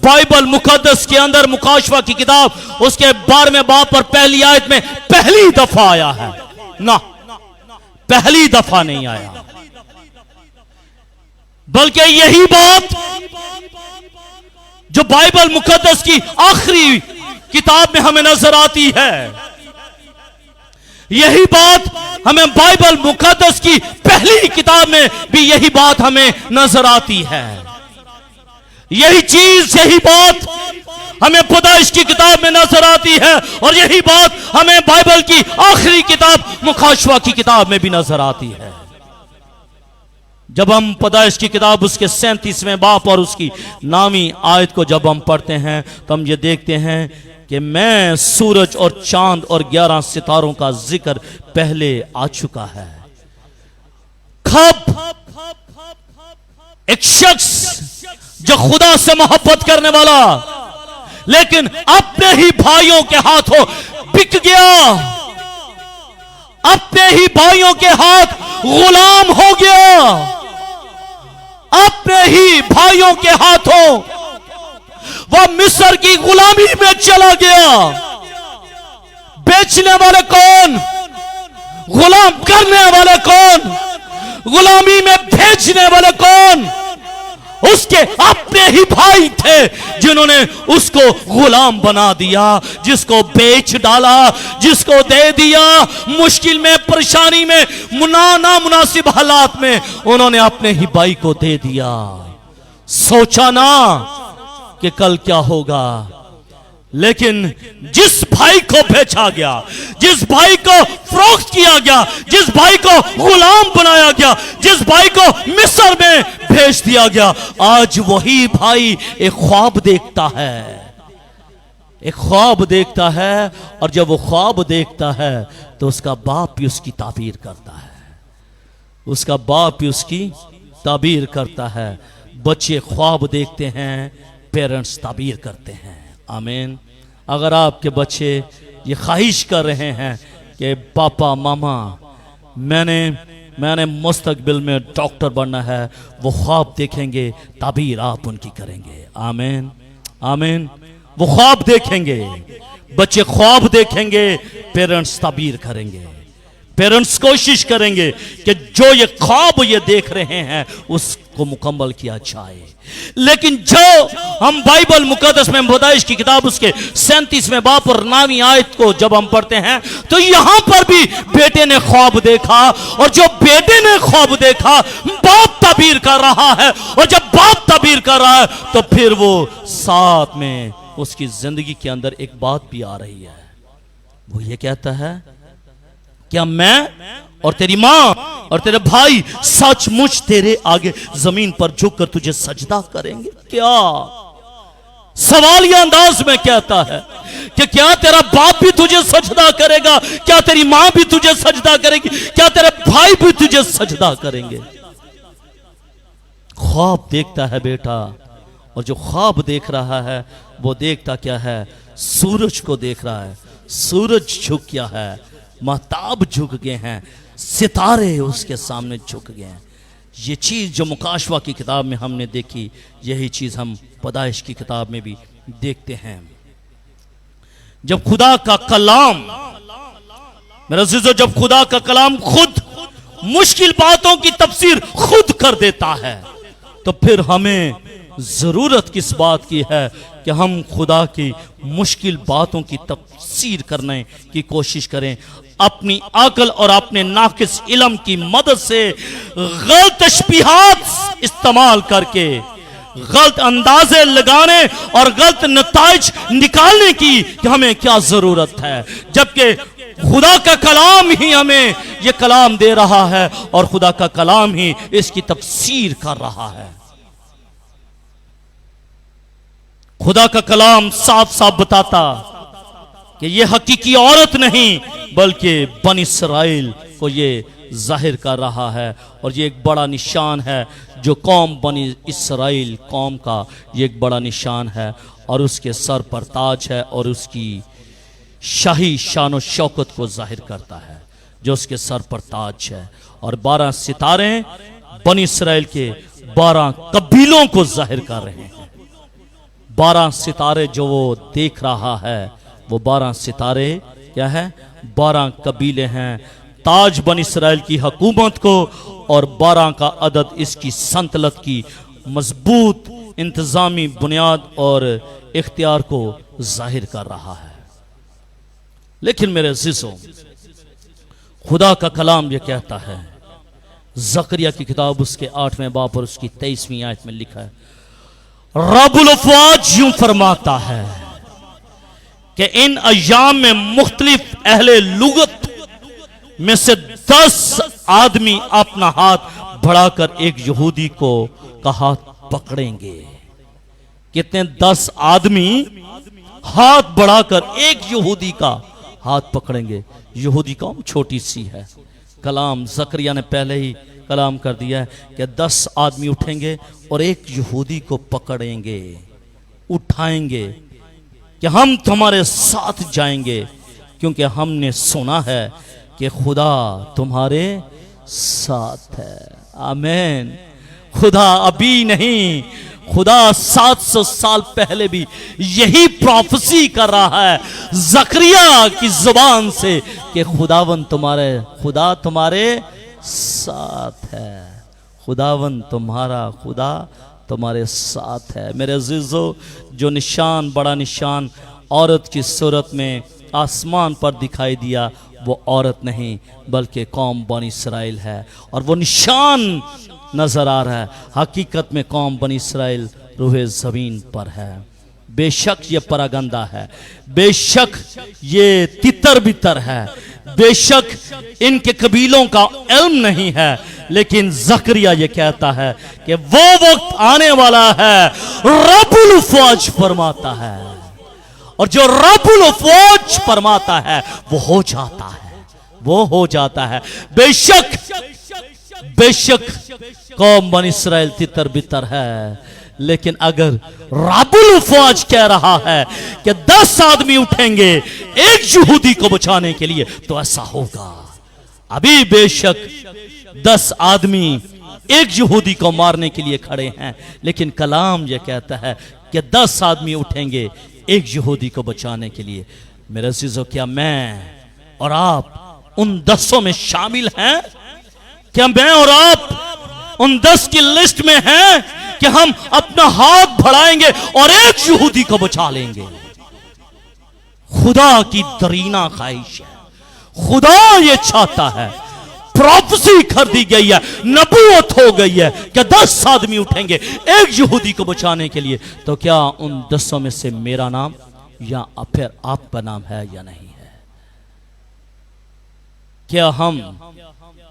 بائبل مقدس کے اندر مکاشفہ کی کتاب اس کے 12ویں باب پر پہلی آیت میں پہلی دفعہ آیا ہے۔ نہ، پہلی دفعہ نہیں آیا، بلکہ یہی بات جو بائبل مقدس کی آخری کتاب میں ہمیں نظر آتی ہے، یہی بات ہمیں بائبل مقدس کی پہلی کتاب میں بھی یہی بات ہمیں نظر آتی ہے۔ یہی چیز، یہی بات ہمیں پیدائش کی کتاب میں نظر آتی ہے، اور یہی بات ہمیں بائبل کی آخری کتاب مکاشفہ کی کتاب میں بھی نظر آتی ہے۔ جب ہم پیدائش کی کتاب اس کے 37ویں باب اور اس کی نامی آیت کو جب ہم پڑھتے ہیں تو ہم یہ دیکھتے ہیں کہ میں سورج اور چاند اور 11 ستاروں کا ذکر پہلے آ چکا ہے۔ کب ایک شخص جو خدا سے محبت کرنے والا لیکن اپنے ہی بھائیوں کے ہاتھوں بک گیا، اپنے ہی بھائیوں کے ہاتھ غلام ہو گیا، اپنے ہی بھائیوں کے ہاتھوں وہ مصر کی غلامی میں چلا گیا۔ بیچنے والے کون؟ غلام کرنے والے کون؟ غلامی میں بھیجنے والے کون؟ اس کے اپنے ہی بھائی تھے جنہوں نے اس کو غلام بنا دیا، جس کو بیچ ڈالا، جس کو دے دیا مشکل میں، پریشانی میں، نامناسب حالات میں انہوں نے اپنے ہی بھائی کو دے دیا۔ سوچا نا کہ کل کیا ہوگا، لیکن جس بھائی کو بیچا گیا، جس بھائی کو فروخت کیا گیا، جس بھائی کو غلام بنایا گیا، جس بھائی کو مصر میں بھیج دیا گیا، آج وہی بھائی ایک خواب دیکھتا ہے، ایک خواب دیکھتا ہے، اور جب وہ خواب دیکھتا ہے تو اس کا باپ بھی اس کی تعبیر کرتا ہے، اس کا باپ بھی اس کی تعبیر کرتا ہے۔ بچے خواب دیکھتے ہیں، پیرنٹس تعبیر کرتے ہیں۔ آمین۔ اگر آپ کے بچے یہ خواہش کر رہے ہیں کہ پاپا ماما میں نے مستقبل میں ڈاکٹر بننا ہے، وہ خواب دیکھیں گے، تعبیر آپ ان کی کریں گے۔ آمین آمین۔ وہ خواب دیکھیں گے، بچے خواب دیکھیں گے، پیرنٹس تعبیر کریں گے، پیرنٹس کوشش کریں گے کہ جو یہ خواب یہ دیکھ رہے ہیں اس کو مکمل کیا جائے۔ لیکن جو ہم بائبل مقدس میں پیدائش کی کتاب اس کے 37ویں باب اور 9ویں آیت کو جب ہم پڑھتے ہیں تو یہاں پر بھی بیٹے نے خواب دیکھا، اور جو بیٹے نے خواب دیکھا باپ تعبیر کر رہا ہے، اور جب باپ تعبیر کر رہا ہے تو پھر وہ ساتھ میں اس کی زندگی کے اندر ایک بات بھی آ رہی ہے، وہ یہ کہتا ہے کیا میں اور تیری ماں اور تیرے بھائی سچ مچ تیرے آگے زمین پر جھک کر تجھے سجدہ کریں گے؟ کیا سوالیہ انداز میں کہتا ہے کہ کیا تیرا باپ بھی تجھے سجدہ کرے گا؟ کیا تیری ماں بھی تجھے سجدہ کرے گی؟ کیا تیرے بھائی بھی تجھے سجدہ کریں گے؟ خواب دیکھتا ہے بیٹا، اور جو خواب دیکھ رہا ہے وہ دیکھتا کیا ہے؟ سورج کو دیکھ رہا ہے، سورج جھک گیا ہے، مہتاب جھک گئے ہیں، ستارے اس کے سامنے جھک گئے ہیں۔ یہ چیز جو مکاشفہ کی کتاب میں ہم نے دیکھی، یہی چیز ہم پیدائش کی کتاب میں بھی دیکھتے ہیں۔ جب خدا کا کلام، میرے عزیزو، جب خدا کا کلام خود مشکل باتوں کی تفسیر خود کر دیتا ہے تو پھر ہمیں ضرورت کس بات کی ہے کہ ہم خدا کی مشکل باتوں کی تفسیر کرنے کی کوشش کریں، اپنی عقل اور اپنے ناقص علم کی مدد سے غلط تشبیہات استعمال کر کے غلط اندازے لگانے اور غلط نتائج نکالنے کی کہ ہمیں کیا ضرورت ہے، جبکہ خدا کا کلام ہی ہمیں یہ کلام دے رہا ہے اور خدا کا کلام ہی اس کی تفسیر کر رہا ہے. خدا کا کلام صاف صاف بتاتا کہ یہ حقیقی عورت نہیں بلکہ بنی اسرائیل کو یہ ظاہر کر رہا ہے، اور یہ ایک بڑا نشان ہے جو قوم بنی اسرائیل قوم کا یہ ایک بڑا نشان ہے، اور اس کے سر پر تاج ہے اور اس کی شاہی شان و شوکت کو ظاہر کرتا ہے جو اس کے سر پر تاج ہے. اور 12 ستارے بنی اسرائیل کے 12 قبیلوں کو ظاہر کر رہے ہیں. 12 ستارے جو وہ دیکھ رہا ہے وہ 12 ستارے کیا ہے؟ 12 قبیلے ہیں. تاج بنی اسرائیل کی حکومت کو اور 12 کا عدد اس کی سلطنت کی مضبوط انتظامی بنیاد اور اختیار کو ظاہر کر رہا ہے. لیکن میرے عزیزوں، خدا کا کلام یہ کہتا ہے، زکریا کی کتاب اس کے 8ویں باب اور اس کی 23ویں آیت میں لکھا ہے، رب الافواج یوں فرماتا ہے کہ ان ایام میں مختلف اہل لغت میں سے 10 آدمی اپنا ہاتھ بڑھا کر ایک یہودی کا ہاتھ پکڑیں گے. کتنے؟ 10 آدمی ہاتھ بڑھا کر ایک یہودی کا ہاتھ پکڑیں گے. یہودی قوم چھوٹی سی ہے. کلام زکریا نے پہلے ہی کلام کر دیا ہے کہ 10 آدمی اٹھیں گے اور ایک یہودی کو پکڑیں گے، اٹھائیں گے کہ ہم تمہارے ساتھ جائیں گے کیونکہ ہم نے سنا ہے کہ خدا تمہارے ساتھ ہے. آمین. خدا ابھی نہیں، خدا 700 سال پہلے بھی یہی پروفیسی کر رہا ہے زکریا کی زبان سے کہ خدا تمہارے ساتھ ہے. خداوند تمہارا خدا تمہارے ساتھ ہے. میرے عزیزو، جو نشان، بڑا نشان عورت کی صورت میں آسمان پر دکھائی دیا وہ عورت نہیں بلکہ قوم بنی اسرائیل ہے، اور وہ نشان نظر آ رہا ہے. حقیقت میں قوم بنی اسرائیل روح زمین پر ہے. بے شک یہ پراگندہ ہے، بے شک یہ تتر بتر ہے، بے شک ان کے قبیلوں کا علم نہیں ہے، لیکن زکریا یہ کہتا ہے کہ وہ وقت آنے والا ہے رب الافواج فرماتا ہے، اور جو رب الافواج فرماتا ہے وہ ہو جاتا ہے، وہ ہو جاتا ہے. بے شک قوم بنی اسرائیل تتر بتر ہے، لیکن اگر رب الافواج کہہ رہا ہے کہ 10 آدمی اٹھیں گے ایک یہودی کو بچانے کے لیے تو ایسا ہوگا. ابھی بے شک 10 آدمی ایک یہودی کو مارنے کے لیے کھڑے ہیں، لیکن کلام یہ کہتا ہے کہ 10 آدمی اٹھیں گے ایک یہودی کو بچانے کے لیے. میرے عزیزو، کیا میں اور آپ ان 10 میں شامل ہیں؟ کیا میں اور آپ ان 10 کی لسٹ میں ہیں کہ ہم اپنا ہاتھ بڑھائیں گے اور ایک یہودی کو بچا لیں گے؟ خدا کی درینہ خواہش ہے، خدا یہ چاہتا ہے. پروفیسی کر دی گئی ہے، نبوت ہو گئی ہے کہ 10 آدمی اٹھیں گے ایک یہودی کو بچانے کے لیے. تو کیا ان 10 میں سے میرا نام یا پھر آپ کا نام ہے یا نہیں ہے؟ کیا ہم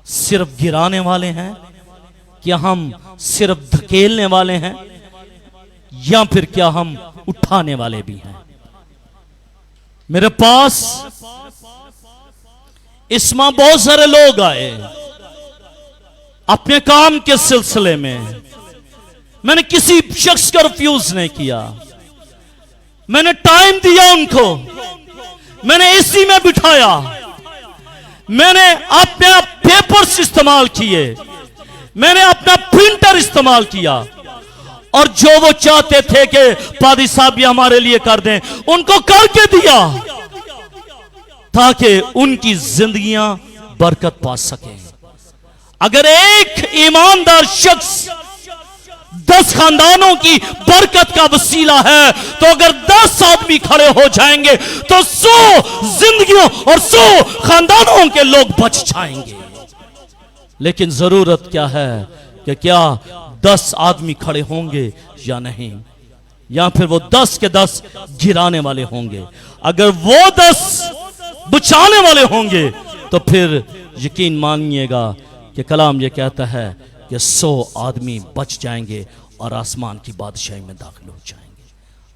صرف گرانے والے ہیں؟ کیا ہم صرف دھکیلنے والے ہیں؟ یا پھر کیا ہم اٹھانے والے بھی ہیں؟ میرے پاس اس ماہ بہت سارے لوگ آئے اپنے کام کے سلسلے میں. میں نے کسی شخص کو ریفیوز نہیں کیا، میں نے ٹائم دیا ان کو، میں نے اسی میں بٹھایا، میں نے اپنے پیپرز استعمال کیے، میں نے اپنا پرنٹر استعمال کیا، اور جو وہ چاہتے تھے کہ پادری صاحب یہ ہمارے لیے کر دیں ان کو کر کے دیا تاکہ ان کی زندگیاں برکت پا سکیں. اگر ایک ایماندار شخص 10 خاندانوں کی برکت کا وسیلہ ہے تو اگر 10 آدمی کھڑے ہو جائیں گے تو 100 زندگیوں اور 100 خاندانوں کے لوگ بچ جائیں گے. لیکن ضرورت کیا ہے کہ کیا 10 آدمی کھڑے ہوں گے یا نہیں، یا پھر وہ 10 کے 10 گرانے والے ہوں گے. اگر وہ 10 بچانے والے ہوں گے تو پھر یقین مانیے گا کہ کلام یہ کہتا ہے کہ 100 آدمی بچ جائیں گے اور آسمان کی بادشاہی میں داخل ہو جائیں گے.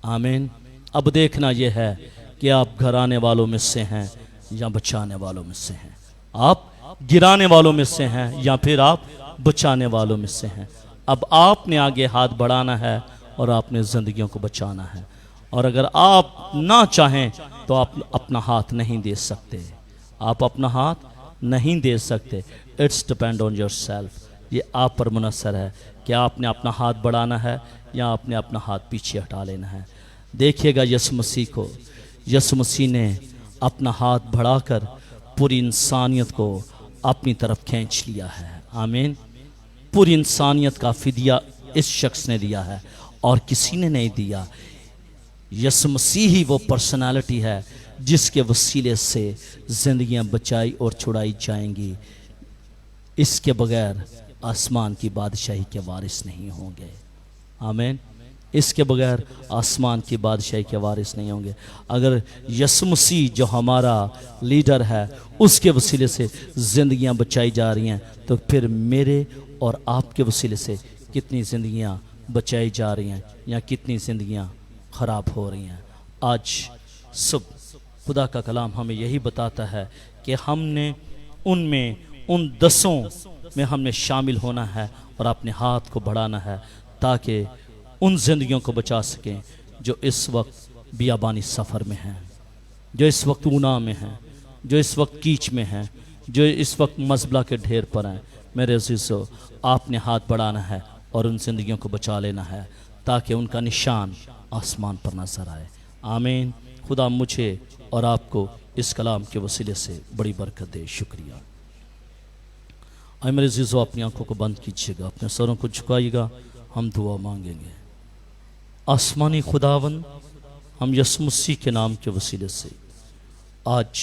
آمین. اب دیکھنا یہ ہے کہ آپ گھرانے والوں میں سے ہیں یا بچانے والوں میں سے ہیں. آپ گرانے والوں میں سے ہیں یا پھر آپ بچانے والوں میں سے ہیں. اب آپ نے آگے ہاتھ بڑھانا ہے اور آپ نے زندگیوں کو بچانا ہے. اور اگر آپ نہ چاہیں تو آپ اپنا ہاتھ نہیں دے سکتے. آپ اپنا ہاتھ نہیں دے سکتے. It's depend on yourself. یہ آپ پر منحصر ہے کہ آپ نے اپنا ہاتھ بڑھانا ہے یا آپ نے اپنا ہاتھ پیچھے ہٹا لینا ہے. دیکھیے گا یسوع مسیح کو. یسوع مسیح نے اپنا ہاتھ بڑھا کر پوری انسانیت کو اپنی طرف کھینچ لیا ہے. آمین. پوری انسانیت کا فدیہ اس شخص نے دیا ہے اور کسی نے نہیں دیا. یسوع مسیح ہی وہ پرسنالٹی ہے جس کے وسیلے سے زندگیاں بچائی اور چھڑائی جائیں گی. اس کے بغیر آسمان کی بادشاہی کے وارث نہیں ہوں گے. آمین. اس کے بغیر آسمان کی بادشاہی کے وارث نہیں ہوں گے. اگر یسوع مسیح جو ہمارا لیڈر ہے اس کے وسیلے سے زندگیاں بچائی جا رہی ہیں تو پھر میرے اور آپ کے وسیلے سے کتنی زندگیاں بچائی جا رہی ہیں یا کتنی زندگیاں خراب ہو رہی ہیں. آج صبح خدا کا کلام ہمیں یہی بتاتا ہے کہ ہم نے ان 10 میں ہم نے شامل ہونا ہے اور اپنے ہاتھ کو بڑھانا ہے تاکہ ان زندگیوں کو بچا سکیں جو اس وقت بیابانی سفر میں ہیں, جو اس وقت اونا میں ہیں, جو اس وقت کیچ میں ہیں, جو اس وقت مزبلہ کے ڈھیر پر ہیں. میرے عزیزو, آپ نے ہاتھ بڑھانا ہے اور ان زندگیوں کو بچا لینا ہے تاکہ ان کا نشان آسمان پر نظر آئے. آمین. خدا مجھے اور آپ کو اس کلام کے وسیلے سے بڑی برکت دے. شکریہ. میرے عزیزو, اپنی آنکھوں کو بند کیجیے گا, اپنے سروں کو جھکائیے گا, ہم دعا مانگیں گے. آسمانی خداوند, ہم یسوع مسیح کے نام کے وسیلے سے آج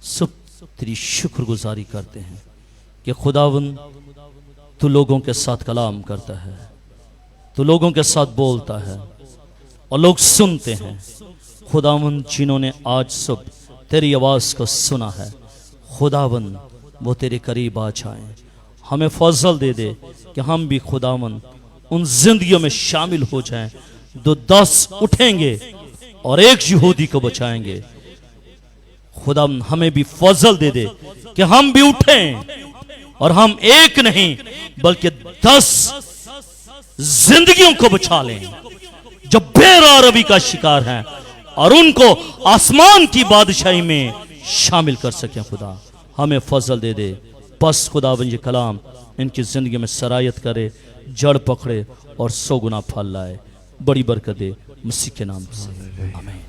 سب تیری شکر گزاری کرتے ہیں کہ خداوند تو لوگوں کے ساتھ کلام کرتا ہے, تو لوگوں کے ساتھ بولتا ہے اور لوگ سنتے ہیں. خداوند جنہوں نے آج صبح تیری آواز کو سنا ہے, خداوند وہ تیرے قریب آ جائیں. ہمیں فضل دے دے کہ ہم بھی خداوند ان زندگیوں میں شامل ہو جائیں جو 10 اٹھیں گے اور ایک یہودی کو بچائیں گے. خداوند ہمیں بھی فضل دے دے کہ ہم بھی اٹھیں اور ہم ایک نہیں بلکہ 10 زندگیوں کو بچا لیں جو بے راہ روی کا شکار ہیں اور ان کو آسمان کی بادشاہی میں شامل کر سکیں. خدا ہمیں فضل دے دے. بس خداوند یہ کلام ان کی زندگی میں سرایت کرے, جڑ پکڑے اور 100 گنا پھل لائے. بڑی برکت دے مسیح کے نام سے. آمین.